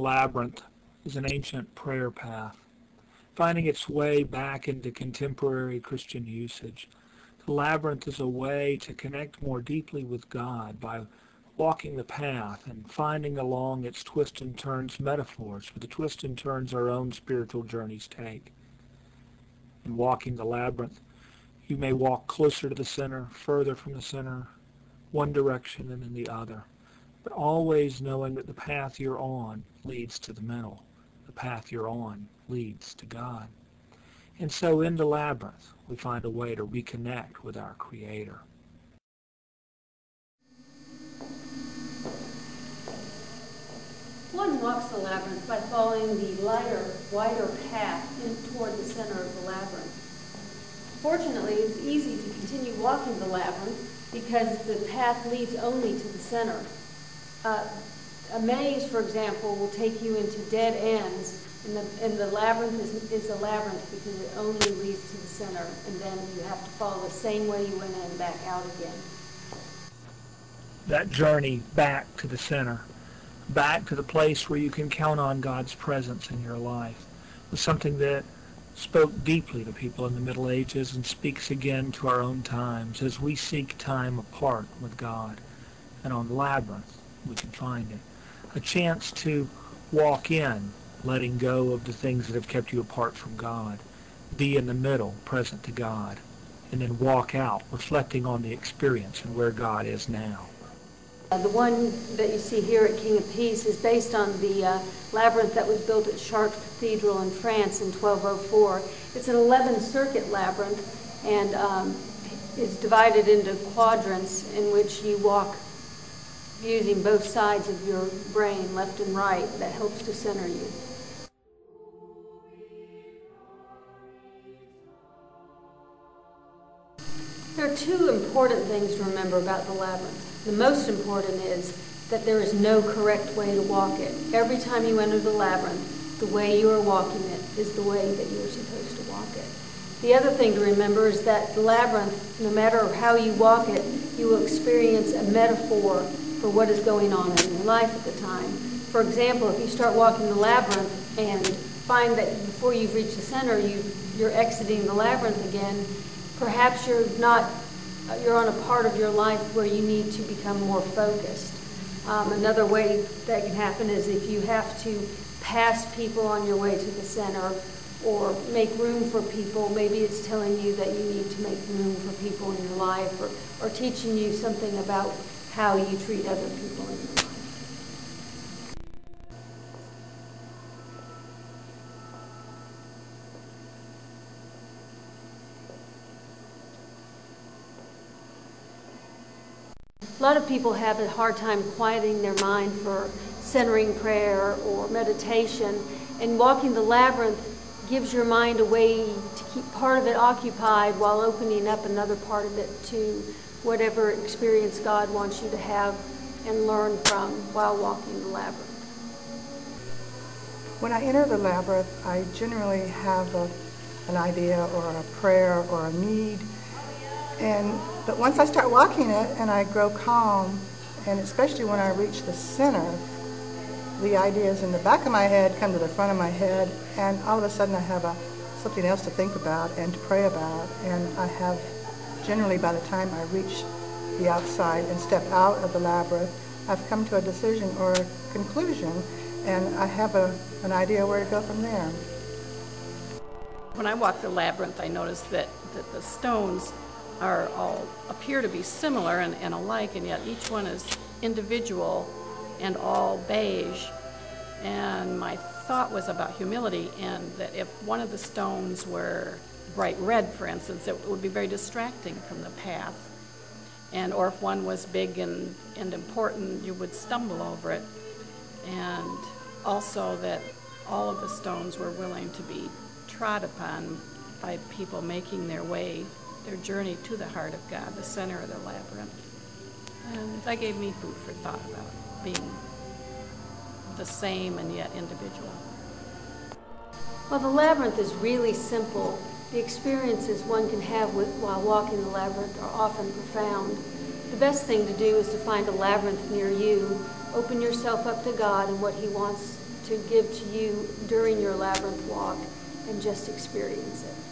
labyrinth is an ancient prayer path, finding its way back into contemporary Christian usage. The labyrinth is a way to connect more deeply with God by walking the path and finding along its twists and turns metaphors for the twists and turns our own spiritual journeys take. In walking the labyrinth, you may walk closer to the center, further from the center, one direction and then the other, but always knowing that the path you're on leads to the middle. The path you're on leads to God. And so in the labyrinth, we find a way to reconnect with our Creator. One walks the labyrinth by following the lighter, wider path toward the center of the labyrinth. Fortunately, it's easy to continue walking the labyrinth because the path leads only to the center. A maze, for example, will take you into dead ends, and the labyrinth is a labyrinth because it only leads to the center, and then you have to follow the same way you went in, back out again. That journey back to the center, back to the place where you can count on God's presence in your life, was something that spoke deeply to people in the Middle Ages and speaks again to our own times as we seek time apart with God. And on the labyrinth, we can find it. A chance to walk in, letting go of the things that have kept you apart from God, be in the middle, present to God, and then walk out, reflecting on the experience and where God is now. The one that you see here at King of Peace is based on the labyrinth that was built at Chartres Cathedral in France in 1204. It's an 11-circuit labyrinth and is divided into quadrants in which you walk using both sides of your brain, left and right. That helps to center you. There are two important things to remember about the labyrinth. The most important is that there is no correct way to walk it. Every time you enter the labyrinth, the way you are walking it is the way that you're supposed to walk it. The other thing to remember is that the labyrinth, no matter how you walk it, you will experience a metaphor for what is going on in your life at the time. For example, if you start walking the labyrinth and find that before you've reached the center, you're exiting the labyrinth again, perhaps you're on a part of your life where you need to become more focused. Another way that can happen is if you have to pass people on your way to the center or make room for people, maybe it's telling you that you need to make room for people in your life or teaching you something about how you treat other people in your life. A lot of people have a hard time quieting their mind for centering prayer or meditation, and walking the labyrinth gives your mind a way to keep part of it occupied while opening up another part of it to whatever experience God wants you to have and learn from while walking the labyrinth. When I enter the labyrinth, I generally have an idea or a prayer or a need. But once I start walking it and I grow calm, and especially when I reach the center, the ideas in the back of my head come to the front of my head, and all of a sudden I have something else to think about and to pray about. And I have, generally by the time I reach the outside and step out of the labyrinth, I've come to a decision or a conclusion, and I have an idea where to go from there. When I walk the labyrinth, I notice that the stones all appear to be similar and alike, and yet each one is individual and all beige. And my thought was about humility, and that if one of the stones were bright red, for instance, it would be very distracting from the path. Or if one was big and important, you would stumble over it. And also that all of the stones were willing to be trod upon by people making their journey to the heart of God, the center of the labyrinth. And that gave me food for thought about being the same and yet individual. Well, the labyrinth is really simple. The experiences one can have while walking the labyrinth are often profound. The best thing to do is to find a labyrinth near you, open yourself up to God and what He wants to give to you during your labyrinth walk and just experience it.